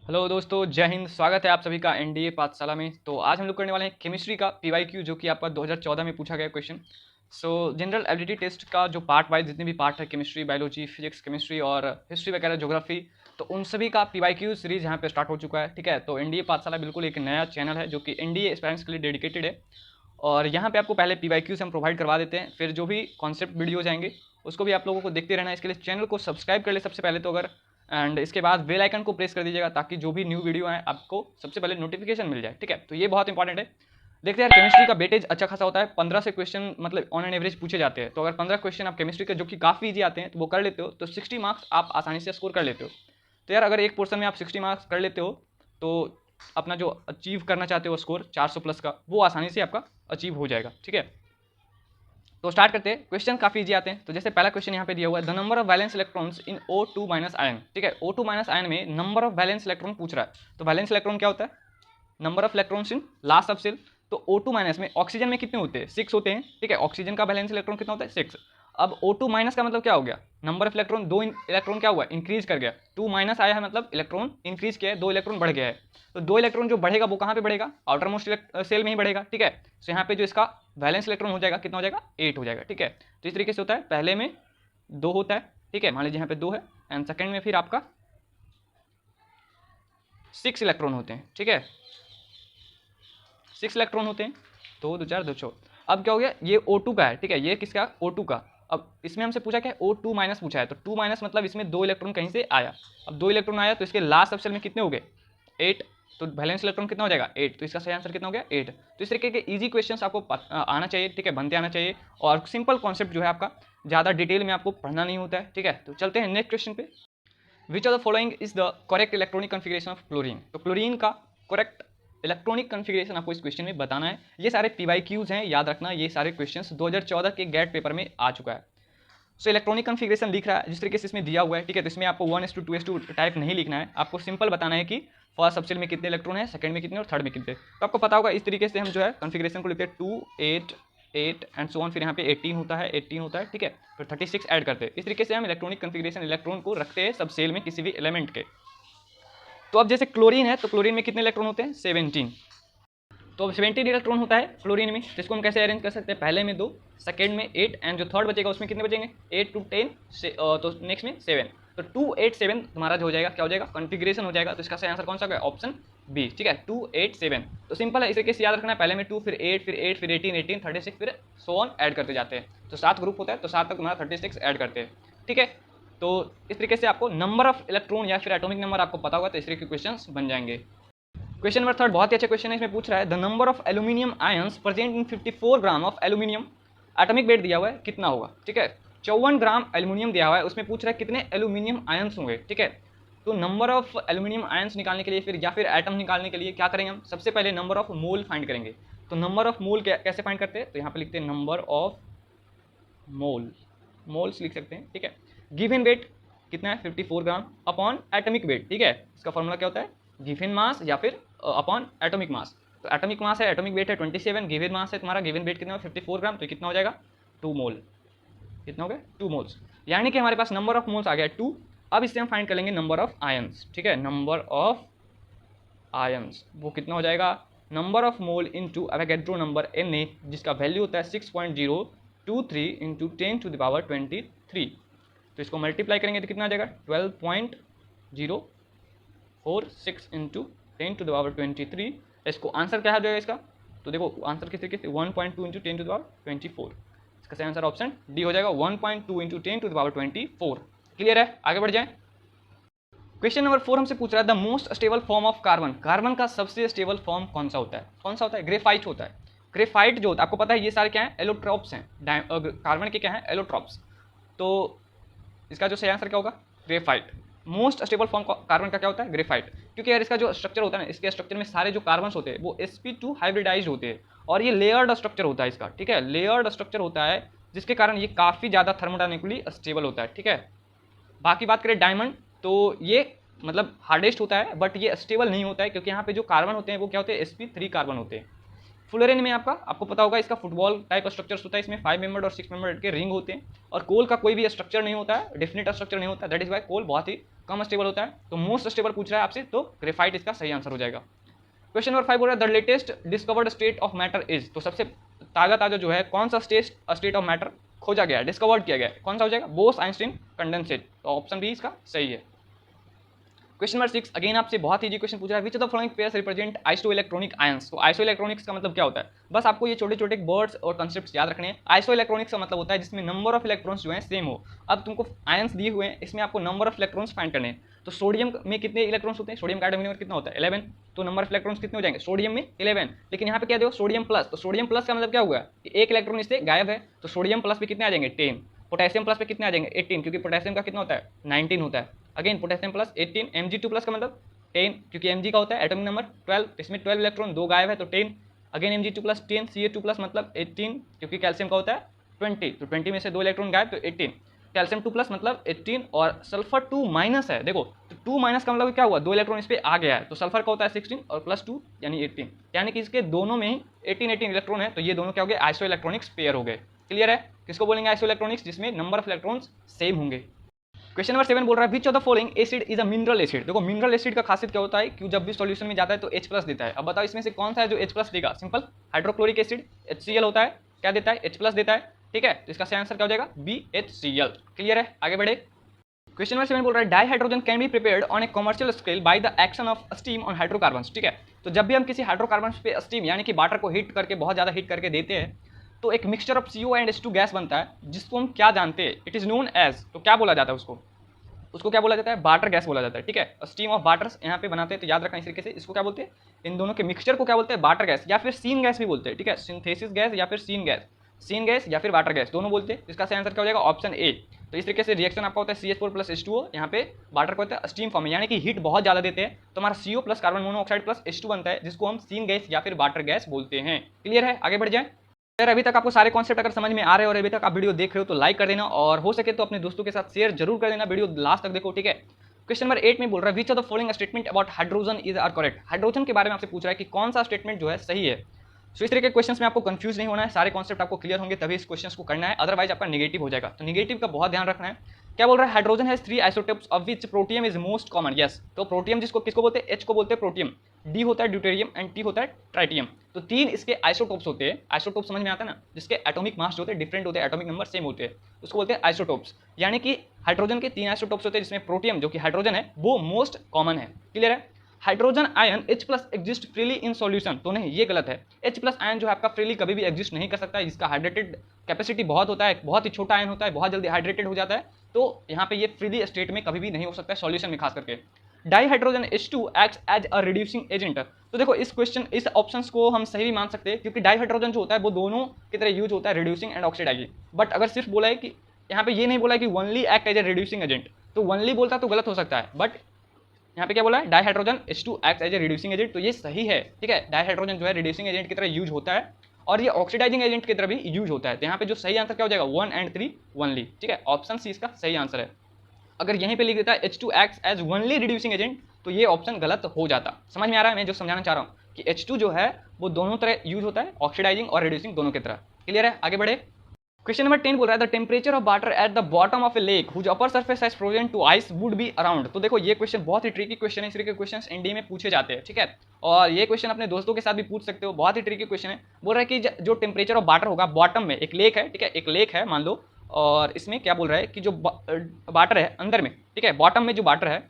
Hello दोस्तों, जय हिंद। स्वागत है आप सभी का एनडीए पाठशाला में। तो आज हम लोग करने वाले हैं केमिस्ट्री का पीवाईक्यू, जो कि आपका 2014 में पूछा गया क्वेश्चन। जनरल एबिलिटी टेस्ट का जो पार्ट वाइज जितने भी पार्ट है, केमिस्ट्री, बायोलॉजी, फिजिक्स, केमिस्ट्री और हिस्ट्री वगैरह, ज्योग्राफी, तो उन सभी का पीवाईक्यू सीरीज यहाँ पे स्टार्ट हो चुका है। ठीक है, तो एनडीए पाठशाला बिल्कुल एक नया चैनल है जो कि एनडीए एस्पायरेंट्स के लिए डेडिकेटेड है। और यहाँ पे आपको पहले पीवाईक्यू से हम प्रोवाइड करवा देते हैं, फिर जो भी कॉन्सेप्ट वीडियो जाएंगे उसको भी आप लोगों को देखते रहना है। इसके लिए चैनल को सब्सक्राइब कर ले सबसे पहले तो, अगर एंड इसके बाद बेल आइकन को प्रेस कर दीजिएगा ताकि जो भी न्यू वीडियो आए आपको सबसे पहले नोटिफिकेशन मिल जाए। ठीक है, तो ये बहुत इंपॉर्टेंट है। देखते हैं यार, केमिस्ट्री का वेटेज अच्छा खासा होता है। 15 से क्वेश्चन मतलब ऑन एन एवरेज पूछे जाते हैं। तो अगर 15 क्वेश्चन आप केमिस्ट्री के जो कि काफ़ी ईजी आते हैं तो वो कर लेते हो तो 60 मार्क्स आप आसानी से स्कोर कर लेते हो। तो यार अगर एक पोर्सन में आप 60 मार्क्स कर लेते हो तो अपना जो अचीव करना चाहते हो स्कोर 400 प्लस का, वो आसानी से आपका अचीव हो जाएगा। ठीक है, तो स्टार्ट करते हैं। क्वेश्चन काफी इजी आते हैं। तो जैसे पहला क्वेश्चन यहाँ पे दिया हुआ है, the number of valence electrons in O2 minus ion. ठीक है, O2 माइनस आयन में नंबर ऑफ वैलेंस इलेक्ट्रॉन पूछ रहा है। तो वैलेंस इलेक्ट्रॉन क्या होता है? Number of electrons in last सब सेल। तो O2 माइनस में ऑक्सीजन में कितने होते हैं? 6 होते हैं। ठीक है, ऑक्सीजन का वैलेंस इलेक्ट्रॉन कितना होता है? 6। अब O2 माइनस का मतलब क्या हो गया? नंबर ऑफ इलेक्ट्रॉन, 2 इलेक्ट्रॉन क्या हुआ? इंक्रीज कर गया। 2 माइनस आया है मतलब इलेक्ट्रॉन इंक्रीज किया है, 2 इलेक्ट्रॉन बढ़ गया है। तो 2 इलेक्ट्रॉन जो बढ़ेगा वो कहाँ पे बढ़ेगा? आउटर मोस्ट सेल में ही बढ़ेगा। ठीक है, तो यहाँ पे जो इसका वैलेंस इलेक्ट्रॉन हो जाएगा कितना हो जाएगा? 8 हो जाएगा। ठीक है, तो इस तरीके से होता है। पहले में 2 होता है। ठीक है, मान लीजिए यहाँ पे 2 है, एंड सेकेंड में फिर आपका 6 इलेक्ट्रॉन होते हैं। ठीक है, 6 इलेक्ट्रॉन होते हैं। 2 2 4 2 6। अब क्या हो गया? ये O2 का है। ठीक है, ये किसका? O2 का। अब इसमें हमसे पूछा क्या है? O2 माइनस पूछा है। तो 2 माइनस मतलब इसमें 2 इलेक्ट्रॉन कहीं से आया। अब 2 इलेक्ट्रॉन आया तो इसके लास्ट सबसेल में कितने हो गए? 8। तो वैलेंस इलेक्ट्रॉन कितना हो जाएगा? 8। तो इसका सही आंसर कितना हो गया? 8। तो इस तरीके के इजी क्वेश्चंस आपको आना चाहिए। ठीक है, बनते आना चाहिए। और सिंपल कॉन्सेप्ट जो है आपका, ज़्यादा डिटेल में आपको पढ़ना नहीं होता है। ठीक है, तो चलते हैं नेक्स्ट क्वेश्चन पे। विच of the following is the correct electronic configuration of chlorine. तो क्लोरीन का करेक्ट इलेक्ट्रॉनिक कन्फिग्रेशन आपको इस क्वेश्चन में बताना है। ये सारे पीवाईक्यूज हैं, याद रखना। ये सारे क्वेश्चंस 2014 के गेट पेपर में आ चुका है। सो इलेक्ट्रॉनिक कन्फिग्रेशन लिख रहा है जिस तरीके से इसमें दिया हुआ है। ठीक है, तो इसमें आपको 1:2 2:2 टाइप नहीं लिखना है। आपको सिंपल बताना है कि फर्स्ट सबसेल में कितने इलेक्ट्रॉन है, सेकंड में कितने और थर्ड में कितने। तो आपको पता होगा इस तरीके से हम जो है कन्फिग्रेशन को लिखते हैं 2 8 8 एंड सो ऑन। फिर यहाँ पे 18 होता है, 18 होता है। ठीक है, फिर 36 ऐड करते हैं। इस तरीके से हम इलेक्ट्रॉनिक कन्फिग्रेशन इलेक्ट्रॉन को रखते हैं सब सेल में किसी भी एलिमेंट के। तो अब जैसे क्लोरीन है तो क्लोरीन में कितने इलेक्ट्रॉन होते हैं? 17। तो अब 17 इलेक्ट्रॉन होता है क्लोरीन में। तो इसको हम कैसे अरेंज कर सकते हैं? पहले में 2, सेकंड में 8 एंड जो थर्ड बचेगा उसमें कितने बचेंगे? 8 to 10 से, तो नेक्स्ट में 7। तो 2 8 7 तुम्हारा जो हो जाएगा क्या हो जाएगा? कॉन्फिग्रेशन हो जाएगा। तो इसका सही आंसर कौन सा होगा? Option B. ठीक है, 2 8 7। तो सिंपल है, इस तरीके से याद रखना है। पहले में 2, फिर 8, फिर 8, फिर 18 18 36, फिर सो ऑन ऐड करते जाते हैं। तो 7 ग्रुप होता है, तो 7 तक तुम्हारा 36 ऐड करते हैं। ठीक है, तो इस तरीके से आपको नंबर ऑफ इलेक्ट्रॉन या फिर एटॉमिक नंबर आपको पता होगा तो इस तरीके के क्वेश्चन बन जाएंगे। क्वेश्चन नंबर 3 बहुत ही अच्छा क्वेश्चन है। इसमें पूछ रहा है the number of aluminium ions present in 54 gram of aluminium. Atomic weight दिया हुआ है कितना होगा? ठीक है, 54 ग्राम एल्यूमिनियम दिया हुआ है, उसमें पूछ रहा है कितने एल्यूमिनियम आयंस होंगे। ठीक है, तो नंबर ऑफ एल्यूमिनियम आयंस निकालने के लिए फिर या फिर एटम निकालने के लिए क्या करेंगे हम? सबसे पहले नंबर ऑफ मोल फाइंड करेंगे। तो नंबर ऑफ मोल कैसे फाइंड करते हैं? तो यहाँ पे लिखते हैं नंबर ऑफ मोल, मोल्स लिख सकते हैं। ठीक है, गिवन वेट कितना है? 54 ग्राम अपॉन एटॉमिक वेट। ठीक है, इसका फॉर्मूला क्या होता है? गिवन मास या फिर अपॉन एटॉमिक मास। तो एटॉमिक मास है, एटॉमिक वेट है 27, गिवन मास है तुम्हारा, गिवन वेट कितना है? 54 ग्राम। तो कितना हो जाएगा? 2 मोल। कितना हो गया? 2 मोल्स। यानी कि हमारे पास नंबर ऑफ मोल्स आ गया 2। अब इससे हम फाइंड कर लेंगे नंबर ऑफ आयंस। ठीक है, नंबर ऑफ आयंस वो कितना हो जाएगा? Number of mole into Avogadro number Na, जिसका वैल्यू होता है 6.023 इंटू 10 to the power 23। तो इसको मल्टीप्लाई करेंगे तो कितना आ जाएगा? 12.046 इंटू 10 to the power 23। इसको आंसर क्या आ जाएगा इसका? तो देखो आंसर किस तरीके से 1.2 इंटू 10 to the power 24। इसका सही आंसर ऑप्शन डी हो जाएगा, 1.2 into 10 to the power 24। Clear है? आगे बढ़ जाए। क्वेश्चन नंबर 4 हमसे पूछ रहा है the most stable form of carbon. Carbon का सबसे स्टेबल फॉर्म कौन सा होता है? कौन सा होता है? ग्रेफाइट होता है। ग्रेफाइट जो होता है आपको पता है ये सारे क्या है? एलोट्रॉप्स हैं। कार्बन के क्या है? एलोट्रॉप्स। तो इसका जो सही आंसर क्या होगा? Graphite. Most stable form carbon का क्या होता है? ग्रेफाइट। क्योंकि यार इसका जो स्ट्रक्चर होता है ना, इसके स्ट्रक्चर में सारे जो कार्बन होते हैं वो sp2 हाइब्रिडाइज होते हैं और ये लेयर्ड स्ट्रक्चर होता है इसका। ठीक है, लेयर्ड स्ट्रक्चर होता है जिसके कारण ये काफ़ी ज़्यादा थर्मोडायनेमिकली स्टेबल होता है। ठीक है, बाकी बात करें डायमंड तो ये मतलब हार्डेस्ट होता है बट ये स्टेबल नहीं होता है क्योंकि यहाँ पे जो कार्बन होते हैं वो क्या होते हैं? sp3 कार्बन होते हैं। फुलरेन में आपको पता होगा इसका फुटबॉल टाइप स्ट्रक्चर्स होता है, इसमें 5 मेंबर और 6 मेंबर के रिंग होते हैं, और कोल का कोई भी स्ट्रक्चर नहीं होता है, डेफिनेट स्ट्रक्चर नहीं होता है, दैट इज वाई कोल बहुत ही कम स्टेबल होता है। तो मोस्ट स्टेबल पूछ रहा है आपसे, तो ग्रेफाइट इसका सही आंसर हो जाएगा। क्वेश्चन नंबर 5 बोल रहा है the latest discovered state of matter is, तो सबसे ताज़ा जो है कौन सा स्टेट ऑफ मैटर खोजा गया है, डिस्कवर्ड किया गया है, कौन सा हो जाएगा, बोस आइंस्टीन कंडेंसेट, तो ऑप्शन बी इसका सही है। क्वेश्चन नंबर 6 अगेन आपसे बहुत ईजी क्वेश्चन पूछ रहा है, which of the following pairs represent isoelectronic ions, तो आइसोइलेक्ट्रॉनिक्स का मतलब क्या होता है, बस आपको ये छोटे छोटे वर्ड्स और कंसेप्ट्स याद रखने हैं। आइसोइलेक्ट्रॉनिक्स का मतलब होता है जिसमें नंबर ऑफ इलेक्ट्रॉन्स जो है सेम हो। अब तुमको आयंस दिए हुए हैं, इसमें आपको नंबर ऑफ इलेक्ट्रॉन्स फाइंड करने हैं, तो सोडियम में कितने इलेक्ट्रॉन्स होते हैं, सोडियम का एटॉमिक नंबर कितना होता है 11, तो नंबर ऑफ इलेक्ट्रॉन्स कितने हो जाएंगे, सोडियम में 11, लेकिन यहाँ पे क्या दो सोडियम प्लस, तो सोडियम प्लस का मतलब क्या हुआ कि एक इलेक्ट्रॉन इससे गायब है, तो सोडियम प्लस पे कितने आ जाएंगे 10, पोटेशियम प्लस पे कितने आ जाएंगे 18, क्योंकि पोटेशियम का कितना होता है 19 होता है, again potassium plus 18, Mg2 plus का मतलब 10, क्योंकि Mg का होता है एटॉमिक नंबर 12, इसमें 12 इलेक्ट्रॉन 2 गायब है तो 10, again Mg2 plus 10, Ca2 plus मतलब 18, क्योंकि कैल्शियम का होता है 20, तो 20 में से 2 इलेक्ट्रॉन गायब तो 18, कैल्शियम 2 प्लस मतलब 18, और सल्फर 2 माइनस है, देखो तो 2 माइनस का मतलब क्या हुआ 2 इलेक्ट्रॉन इस पे आ गया है, तो सल्फर का होता है 16 और प्लस 2 यानी 18, यानी कि इसके दोनों में ही 18 इलेक्ट्रॉन है, तो ये दोनों क्या हो गए आइसो इलेक्ट्रॉनिक्स पेयर हो गए। क्लियर है, किसको बोलेंगे आइसो इलेक्ट्रॉनिक्स, जिसमें नंबर ऑफ इलेक्ट्रॉन्स सेम होंगे। क्वेश्चन नंबर 7 बोल रहा है which of the following acid is a mineral acid, देखो मिनरल एसिड का खासियत क्या होता है कि जब भी सॉल्यूशन में जाता है तो H+ देता है। अब बताओ इसमें से कौन सा है जो H+ देगा, सिंपल हाइड्रोक्लोरिक एसिड HCl होता है, क्या देता है H+ देता है, ठीक है, तो इसका सही आंसर क्या हो जाएगा BHCl। क्लियर है, आगे बढ़े। क्वेश्चन नंबर 7 बोल रहा है di hydrogen can be prepared on A commercial scale by the action of steam on hydrocarbons, ठीक है, तो जब भी हम किसी हाइड्रोकार्बन्स पे स्टीम यानी कि वाटर को हीट करके बहुत ज़्यादा हीट करके देते हैं तो एक mixture of CO and H2 gas बनता है, जिसको हम क्या जानते हैं, इट इज नोन एज, तो क्या बोला जाता है उसको क्या बोला जाता है, वाटर गैस बोला जाता है, ठीक है, स्टीम ऑफ वाटर्स यहाँ पे बनाते हैं, तो याद रखना इस तरीके से, इसको क्या बोलते हैं, इन दोनों के मिक्सचर को क्या बोलते हैं वाटर गैस या फिर सीन गैस भी बोलते हैं, ठीक है, सिंथेसिस गैस या फिर सीन गैस या फिर वाटर गैस दोनों बोलते हैं, इसका सही आंसर क्या हो जाएगा ऑप्शन ए। तो इस तरीके से रिएक्शन आपका होता है CH4 प्लस H2O, यहाँ पे वाटर को होता है स्टीम फॉर्म में, यानी कि हीट बहुत ज़्यादा देते हैं तो हमारा CO plus carbon monoxide plus H2 बनता है, जिसको हम सीन गैस या फिर वाटर गैस बोलते हैं। क्लियर है, आगे बढ़ जाए। अगर अभी तक आपको सारे कॉन्सेप्ट अगर समझ में आ रहे हैं और अभी तक आप वीडियो देख रहे हो तो लाइक कर देना, और हो सके तो अपने दोस्तों के साथ शेयर जरूर कर देना, वीडियो लास्ट तक देखो, ठीक है। क्वेश्चन नंबर 8 में बोल रहा है which of the following statement about hydrogen is are correct, hydrogen के बारे में आपसे पूछ रहा है कि कौन सा स्टेटमेंट जो है सही है। सो इस तरह के क्वेश्चंस में आपको कंफ्यूज नहीं होना है, सारे कॉन्सेप्ट आपको क्लियर होंगे तभी इस क्वेश्चंस को करना है, अदरवाइज आपका नेगेटिव हो जाएगा, तो नेगेटिव का बहुत ध्यान रखना है। क्या बोल रहा है hydrogen has 3 isotopes of which protium is most common, yes, तो प्रोटियम जिसको किसको बोलते हैं, H को बोलते हैं प्रोटियम, D होता है ड्यूटेरियम एंड T होता है ट्राइटियम, तो 3 इसके आइसोटोप्स होते हैं, आइसोटोप समझ में आता है ना, जिसके एटॉमिक मास जो होते हैं डिफरेंट होते हैं, एटॉमिक नंबर सेम होते हैं, उसको बोलते हैं आइसोटोप्स, यानी कि हाइड्रोजन के 3 आइसोटोप्स होते हैं, जिसमें प्रोटियम जो कि हाइड्रोजन है वो मोस्ट कॉमन है। क्लियर है। Hydrogen ion H+ exist freely in solution, तो नहीं ये गलत है, H+ आयन जो है आपका फ्रीली कभी भी एग्जिस्ट नहीं कर सकता है, इसका हाइड्रेटेड कैपेसिटी बहुत होता है, बहुत ही छोटा आयन होता है, बहुत जल्दी हाइड्रेटेड हो जाता है, तो यहाँ पे ये फ्रीली स्टेट में कभी भी नहीं हो सकता है सॉल्यूशन में खास करके। Dihydrogen H2 acts as a reducing agent, तो देखो इस ऑप्शंस को हम सही भी मान सकते हैं, क्योंकि डाई हाइड्रोजन जो होता है वो दोनों की तरह यूज होता है रिड्यूसिंग एंड ऑक्सीडाइजिंग, बट अगर सिर्फ बोला है कि यहाँ पे ये नहीं बोला है कि only act as a reducing agent, तो ओनली बोलता तो गलत हो सकता है, बट यहाँ पे क्या बोला है dihydrogen H2 act as a reducing agent, तो ये सही है, ठीक है, डाई हाइड्रोजन जो है रिड्यूसिंग एजेंट की तरह यूज होता है और ये ऑक्सीडाइजिंग एजेंट की तरह भी यूज होता है, तो यहाँ पे जो सही आंसर क्या हो जाएगा 1 और 3 ओनली, ठीक है, ऑप्शन सी इसका सही आंसर है। अगर यहीं पे लिख देता है H2 act as only reducing agent तो ये ऑप्शन गलत हो जाता। समझ में आ रहा है मैं जो समझाना चाह रहा हूँ कि H2 जो है वो दोनों तरह यूज होता है, ऑक्सीडाइजिंग और रिड्यूसिंग दोनों की तरह। क्लियर है, आगे बढ़े। क्वेश्चन नंबर 10 बोल रहा है the temperature of water at the bottom of a lake whose upper surface has frozen to ice would be around, तो देखो ये क्वेश्चन बहुत ही ट्रिकी क्वेश्चन है, इस तरह के क्वेश्चन एनडीए में पूछे जाते हैं, ठीक है, और ये क्वेश्चन अपने दोस्तों के साथ भी पूछ सकते हो, बहुत ही ट्रिकी क्वेश्चन है। बोल रहा है कि जो टेम्परेचर ऑफ वाटर होगा बॉटम में, एक लेक है, ठीक है, एक लेक है मान लो, और इसमें क्या बोल रहा है कि जो वाटर है अंदर में, ठीक है, बॉटम में जो वाटर है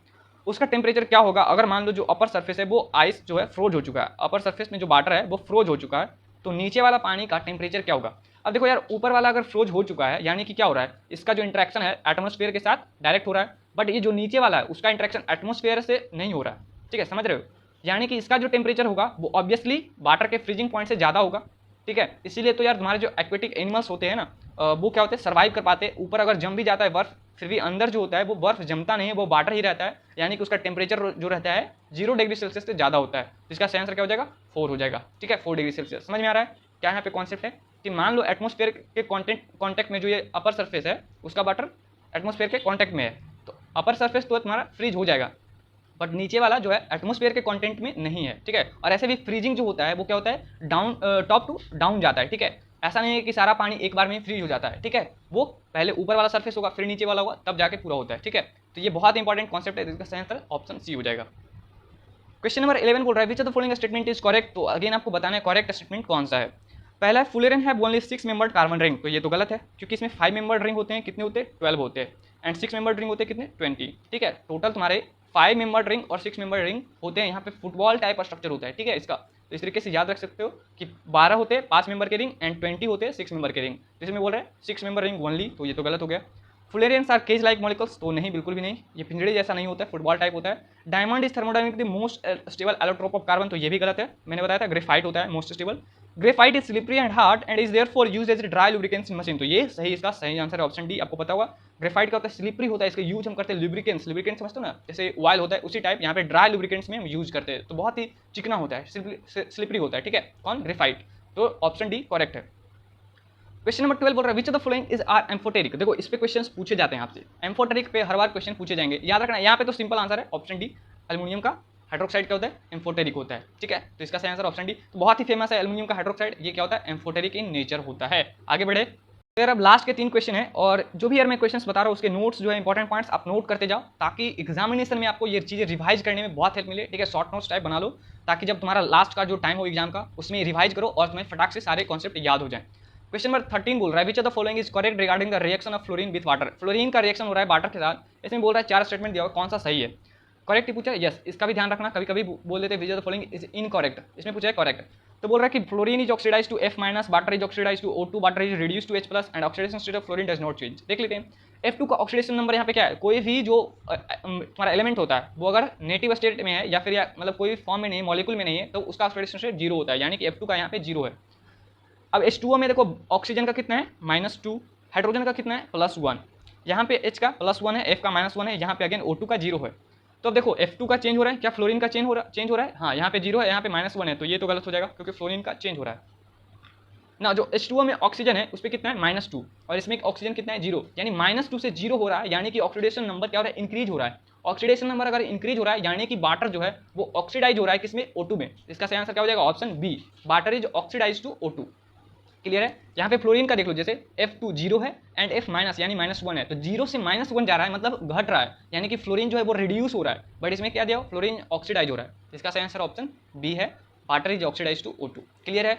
उसका टेम्परेचर क्या होगा अगर मान लो जो अपर सरफेस है वो आइस जो है फ्रोज हो चुका है, अपर सरफेस में जो वाटर है वो फ्रोज हो चुका है, तो नीचे वाला पानी का टेम्परेचर क्या होगा। अब देखो यार ऊपर वाला अगर फ्रोज हो चुका है यानी कि क्या हो रहा है, इसका जो इंटरेक्शन है एटमॉस्फेयर के साथ डायरेक्ट हो रहा है, बट ये जो नीचे वाला है उसका इंटरेक्शन एटमॉस्फेयर से नहीं हो रहा है, ठीक है, समझ रहे हो, यानी कि इसका जो टेम्परेचर होगा वो ऑब्वियसली वाटर के फ्रीजिंग पॉइंट से ज़्यादा होगा, ठीक है, इसीलिए तो यार तुम्हारे जो एक्वेटिक एनिमल्स होते हैं ना वो क्या होते हैं सर्वाइव कर पाते हैं, ऊपर अगर जम भी जाता है बर्फ फिर भी अंदर जो होता है वो बर्फ जमता नहीं है, वो वाटर ही रहता है, यानी कि उसका टेम्परेचर जो रहता है 0 डिग्री सेल्सियस से ज़्यादा होता है, इसका सही आंसर क्या हो जाएगा 4 हो जाएगा, ठीक है, 4 डिग्री सेल्सियस। समझ में आ रहा है क्या यहाँ पे कॉन्सेप्ट है कि मान लो एटमॉस्फेयर के कॉन्टेक्ट में जो ये अपर सरफेस है उसका वाटर एटमॉस्फेयर के कॉन्टेक्ट में है, तो अपर सरफेस तो तुम्हारा फ्रीज हो जाएगा, बट नीचे वाला जो है एटमोस्फेयर के कंटेंट में नहीं है, ठीक है। और ऐसे भी फ्रीजिंग जो होता है वो क्या होता है, डाउन टॉप टू डाउन जाता है, ठीक है। ऐसा नहीं है कि सारा पानी एक बार में फ्रीज हो जाता है, ठीक है। वो पहले ऊपर वाला सरफेस होगा, फिर नीचे वाला होगा, तब जाके पूरा होता है, ठीक है। तो ये बहुत इंपॉर्टेंट कॉन्सेप्ट है, इसका सही आंसर ऑप्शन सी हो जाएगा। क्वेश्चन नंबर 11 बोल रहा है which of the following statement is correct. तो अगेन आपको बताना है करेक्ट स्टेटमेंट कौन सा है। पहला है fullerene have only 6 membered carbon ring. तो ये तो गलत है, क्योंकि इसमें 5 मेंबर्ड रिंग होते हैं, कितने होते हैं 12 होते हैं, एंड 6 मेंबर्ड रिंग होते हैं कितने 20, ठीक है। टोटल तुम्हारे 5 मेंबर्ड रिंग और 6 मेंबर्ड रिंग होते हैं। यहाँ पे फुटबॉल टाइप का स्ट्रक्चर होता है, ठीक है इसका। तो इस तरीके से याद रख सकते हो कि 12 होते हैं 5 मेंबर के रिंग एंड 20 होते हैं 6 मेंबर के रिंग। तो इसमें बोल रहे हैं 6 मेंबर रिंग ओनली, तो ये तो गलत हो गया। फुलेरियंस आर केज लाइक मॉलिक्यूल्स, तो नहीं, बिल्कुल भी नहीं, ये पिंजड़े जैसा नहीं होता है, फुटबॉल टाइप होता है। Diamond is thermodynamic the most stable allotrope of carbon, तो ये भी गलत है। मैंने बताया था ग्रेफाइट होता है most stable. Graphite is slippery and hard and is therefore used as dry lubricants in machine, तो ये सही, इसका सही आंसर है ऑप्शन डी। आपको पता होगा ग्रेफाइट का होता है स्लिपरी होता है, इसका यूज हम करते हैं लुब्रिकेंट्स, लुब्रिकेंट्स समझते हो ना, जैसे ऑयल होता है उसी टाइप यहाँ पे ड्राई लुब्रिकेंट्स में हम यूज करते हैं, तो बहुत ही चिकना होता है, स्लिपरी होता है, ठीक है। कौन, ग्रेफाइट। तो ऑप्शन डी करेक्ट है। क्वेश्चन नंबर 12 बोल रहा है which of the following is are amphoteric. देखो इस पे क्वेश्चंस पूछे जाते हैं आपसे, एम्फोटेरिक पे हर बार क्वेश्चन पूछे जाएंगे, याद रखना। यहाँ पे तो सिंपल आंसर है ऑप्शन डी, एल्युमिनियम का हाइड्रोक्साइड क्या होता है, एम्फोटेरिक होता है, ठीक है। तो इसका सही आंसर ऑप्शन डी। तो बहुत ही फेमस है एल्युमिनियम का हाइड्रोक्साइड, ये क्या होता है, एम्फोटेरिक इन नेचर होता है। आगे बढ़े, फिर अब लास्ट के 3 क्वेश्चन है, और जो भी यार मैं क्वेश्चंस बता रहा हूँ उसके नोट्स जो है इंपॉर्टेंट पॉइंट्स आप नोट करते जाओ, ताकि एग्जामिनेशन में आपको ये चीज़ें रिवाइज करने में बहुत हेल्प मिले, ठीक है। शॉर्ट नोट्स टाइप बना लो, ताकि जब तुम्हारा लास्ट का जो टाइम हो एग्जाम का उसमें रिवाइज करो और तुम्हें फटाक से सारे कॉन्सेप्ट याद हो जाए। क्वेश्चन नंबर 13 बोल रहा है which of the following is correct regarding the reaction of fluorine with water. Fluorine का रिएक्शन हो रहा है वाटर के साथ, इसमें बोल रहा है 4 स्टेटमेंट दिया हुआ, कौन सा सही है। करेक्ट ही पूछा है, यस, इसका भी ध्यान रखना, कभी कभी बोल देते which of the following is incorrect, इसमें पूछा है करेक्ट। तो बोल रहा है कि fluorine is oxidize to F-, water is oxidize to O2, water is reduce to H+, and oxidation state of fluorine does not change. देख लेते हैं F2 का ऑक्सीडेशन नंबर यहाँ पे क्या है, कोई भी जो तुम्हारा एलिमेंट होता है वो अगर नेटिव स्टेट में है या फिर मतलब कोई फॉर्म में नहीं, मॉलिक्यूल में नहीं है, तो उसका ऑक्सीडेशन स्टेट 0 होता है, यानी कि F2 का यहाँ पे 0 है। अब H2O में देखो ऑक्सीजन का कितना है -2, हाइड्रोजन का कितना है +1, यहाँ पे H का +1 है, F का -1 है, यहाँ पे अगेन O2 का 0 है। तो अब देखो F2 का चेंज हो रहा है, क्या फ्लोरीन का चेंज हो रहा है, हाँ यहाँ पे 0 है, यहाँ पे -1 है, तो ये तो गलत हो जाएगा क्योंकि फ्लोरीन का चेंज हो रहा है ना। जो H2O में ऑक्सीजन है उस पर कितना है -2, और इसमें ऑक्सीजन कितना है 0, यानी -2 से 0 हो रहा है, यानी कि ऑक्सीडेशन नंबर क्या हो रहा है, इंक्रीज हो रहा है। ऑक्सीडेशन नंबर अगर इंक्रीज हो रहा है यानी कि वाटर जो है वो ऑक्सीडाइज हो रहा है, किसमें, O2 में। इसका सही आंसर क्या हो जाएगा, option B, water is oxidize to O2। Clear है। यहाँ पे फ्लोरीन का देख लो, जैसे F2 0 है एंड F- यानी -1 है, तो 0 से -1 जा रहा है, मतलब घट रहा है, यानी कि फ्लोरीन जो है वो रिड्यूस हो रहा है, बट इसमें क्या दिया, फ्लोरीन ऑक्सीडाइज हो रहा है। इसका सही आंसर ऑप्शन बी है, water is oxidize to O2। Clear है।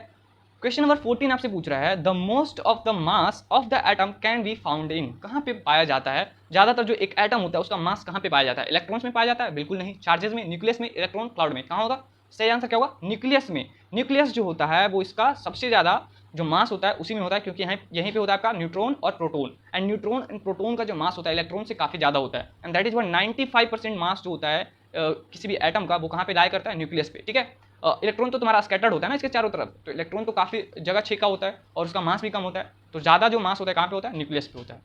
क्वेश्चन नंबर 14 आपसे पूछ रहा है the most of the mass of the atom can be found in, कहाँ पे पाया जाता है, ज्यादातर जो एक एटम होता है उसका मास कहाँ पे पाया जाता है, इलेक्ट्रॉन्स में पाया जाता है, बिल्कुल नहीं, चार्जेस में, न्यूक्लियस में, इलेक्ट्रॉन क्लाउड में, कहाँ होगा, सही आंसर क्या होगा, न्यूक्लियस में। न्यूक्लियस जो होता है वो इसका सबसे ज़्यादा जो मास होता है उसी में होता है, क्योंकि यहीं पे होता है आपका न्यूट्रॉन और proton, and neutron and proton का जो मास होता है इलेक्ट्रॉन से काफ़ी ज़्यादा होता है, एंड दैट इज 95% मास जो होता है किसी भी एटम का वो कहाँ पे लाया करता है, न्यूक्लियस पे, ठीक है। इलेक्ट्रॉन तो तुम्हारा स्कैटर्ड होता है ना इसके चारों तरफ, तो इलेक्ट्रॉन तो काफ़ी जगह छेका होता है और उसका मास भी कम होता है, तो ज़्यादा जो मास होता है कहाँ पे होता है, न्यूक्लियस पे होता है।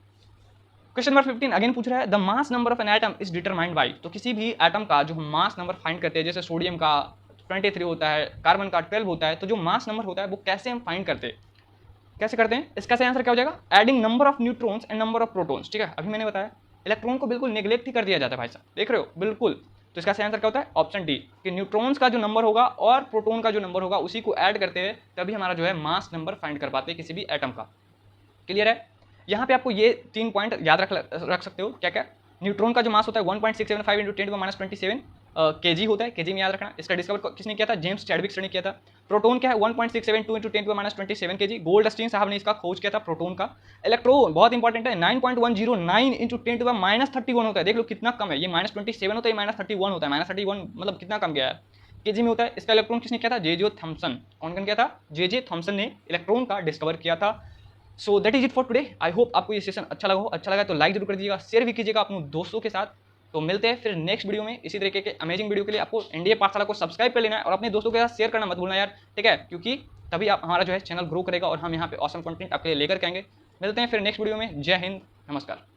क्वेश्चन नंबर 15 अगेन पूछ रहा है the mass number of an atom is determined by. तो किसी भी एटम का जो मास नंबर फाइंड करते हैं, जैसे सोडियम का 23 होता है, कार्बन का 12 होता है, तो जो मास नंबर होता है वो कैसे हम फाइंड करते हैं, कैसे करते हैं, इसका सही आंसर क्या हो जाएगा, adding number of neutrons and number of protons, ठीक है। अभी मैंने बताया इलेक्ट्रॉन को बिल्कुल नेग्लेक्ट ही कर दिया जाता है भाई साहब, देख रहे हो, बिल्कुल। तो इसका सही आंसर क्या होता है, ऑप्शन डी, कि न्यूट्रॉन्स का जो नंबर होगा और प्रोटॉन का जो नंबर होगा उसी को ऐड करते हैं, तभी हमारा जो है मास नंबर फाइंड कर पाते हैं किसी भी एटम का। क्लियर है। यहाँ पे आपको ये 3 पॉइंट याद रख सकते हो, क्या क्या, न्यूट्रॉन का जो मास होता है 1.675 × 10⁻27 kg होता है, kg में याद रखना। इसका डिस्कवर किसने किया था, जेम्स चैडविक ने किया था। प्रोटॉन क्या है 1.672 × 10⁻27 kg, गोल्डस्टीन साहब ने इसका खोज किया था प्रोटॉन का। इलेक्ट्रॉन बहुत इंपॉर्टेंट है, 9.109 × 10⁻31 होता है, देख लो कितना कम है, ये -27 होता है, -31 होता है, -31 मतलब कितना कम गया है, kg में होता है। इसका इलेक्ट्रॉन किसने किया था, जे थॉमसन। कौन किया था, जे थॉमसन ने इलेक्ट्रॉन का डिस्कवर किया था। So that is it for today. I hope आपको ये सेशन अच्छा लगा तो लाइक जरूर कर दीजिएगा, शेयर भी कीजिएगा अपने दोस्तों के साथ। तो मिलते हैं फिर नेक्स्ट वीडियो में इसी तरीके के अमेजिंग वीडियो के लिए। आपको एनडीए पाठशाला को सब्सक्राइब कर लेना है और अपने दोस्तों के साथ शेयर करना मत भूलना यार, ठीक है, क्योंकि तभी आप हमारा जो है चैनल ग्रो करेगा और हम यहाँ पे ऑसम कंटेंट आपके लिए लेकर के आएंगे। मिलते हैं फिर नेक्स्ट वीडियो में। जय हिंद, नमस्कार।